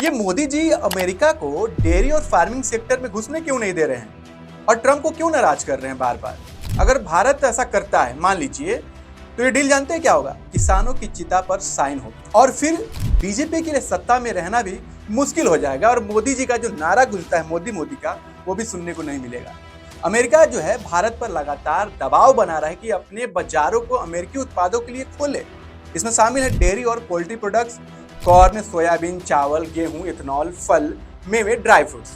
ये मोदी जी अमेरिका को डेयरी और फार्मिंग सेक्टर में घुसने क्यों नहीं दे रहे हैं और ट्रंप को क्यों नाराज कर रहे हैं बार बार। अगर भारत ऐसा करता है मान लीजिए, तो ये डील जानते हैं क्या होगा? किसानों की चिता पर साइन होगा और फिर बीजेपी के लिए सत्ता में रहना भी मुश्किल हो जाएगा और मोदी जी का जो नारा गूंजता है मोदी मोदी का, वो भी सुनने को नहीं मिलेगा। अमेरिका जो है भारत पर लगातार दबाव बना रहा है कि अपने बाजारों को अमेरिकी उत्पादों के लिए खोले। इसमें शामिल है डेयरी और पोल्ट्री प्रोडक्ट्स, कॉर्न, सोयाबीन, चावल, गेहूं, इथेनॉल, फल, मेवे, ड्राई फ्रूट्स।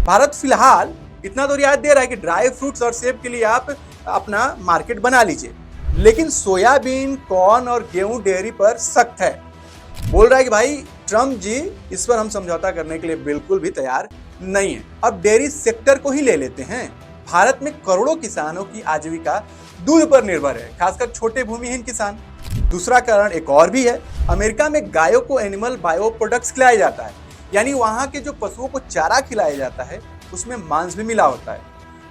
भारत फिलहाल इतना तो रियायत दे रहा है कि ड्राई फ्रूट्स और सेब के लिए आप अपना मार्केट बना लीजिए, लेकिन सोयाबीन, कॉर्न और गेहूं डेयरी पर सख्त है। बोल रहा है कि भाई ट्रम्प जी, इस पर हम समझौता करने के लिए बिल्कुल भी तैयार नहीं है। अब डेयरी सेक्टर को ही ले लेते हैं। भारत में करोड़ों किसानों की आजीविका दूध पर निर्भर है, खासकर छोटे भूमिहीन किसान। दूसरा कारण एक और भी है। अमेरिका में गायों को एनिमल बायो प्रोडक्ट्स खिलाया जाता है, यानी वहाँ के जो पशुओं को चारा खिलाया जाता है उसमें मांस भी मिला होता है,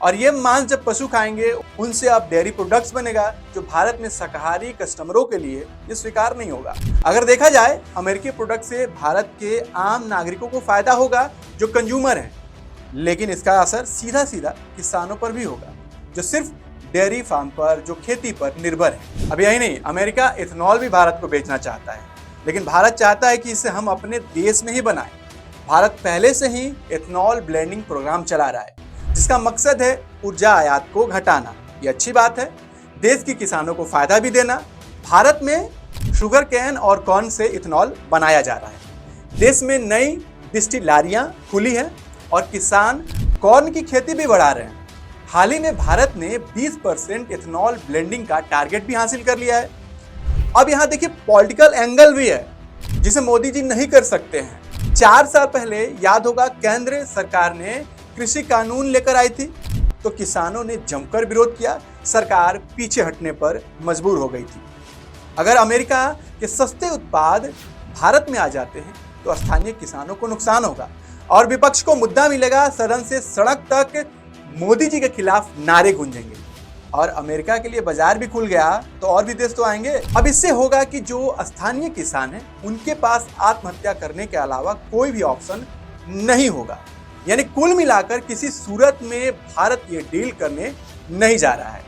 और ये मांस जब पशु खाएंगे उनसे अब डेयरी प्रोडक्ट्स बनेगा, जो भारत में शाकाहारी कस्टमरों के लिए ये स्वीकार नहीं होगा। अगर देखा जाए, अमेरिकी प्रोडक्ट से भारत के आम नागरिकों को फायदा होगा जो कंज्यूमर हैं, लेकिन इसका असर सीधा सीधा किसानों पर भी होगा, जो सिर्फ डेयरी फार्म पर, जो खेती पर निर्भर है। अब यही नहीं, अमेरिका इथेनॉल भी भारत को बेचना चाहता है, लेकिन भारत चाहता है कि इसे हम अपने देश में ही बनाएं। भारत पहले से ही इथेनॉल ब्लेंडिंग प्रोग्राम चला रहा है, जिसका मकसद है ऊर्जा आयात को घटाना। ये अच्छी बात है, देश के किसानों को फायदा भी देना। भारत में शुगर कैन और कॉर्न से इथेनॉल बनाया जा रहा है। देश में नई डिस्टिलरियां खुली हैं और किसान कॉर्न की खेती भी बढ़ा रहे हैं। हाल ही में भारत ने 20% इथेनॉल ब्लेंडिंग का टारगेट भी हासिल कर लिया है। अब यहाँ देखिए, पॉलिटिकल एंगल भी है जिसे मोदी जी नहीं कर सकते हैं। 4 साल पहले याद होगा, केंद्र सरकार ने कृषि कानून लेकर आई थी, तो किसानों ने जमकर विरोध किया, सरकार पीछे हटने पर मजबूर हो गई थी। अगर अमेरिका के सस्ते उत्पाद भारत में आ जाते हैं तो स्थानीय किसानों को नुकसान होगा और विपक्ष को मुद्दा मिलेगा। सदन से सड़क तक मोदी जी के खिलाफ नारे गूंजेंगे और अमेरिका के लिए बाजार भी खुल गया तो और भी देश तो आएंगे। अब इससे होगा कि जो स्थानीय किसान हैं उनके पास आत्महत्या करने के अलावा कोई भी ऑप्शन नहीं होगा। यानी कुल मिलाकर किसी सूरत में भारत ये डील करने नहीं जा रहा है।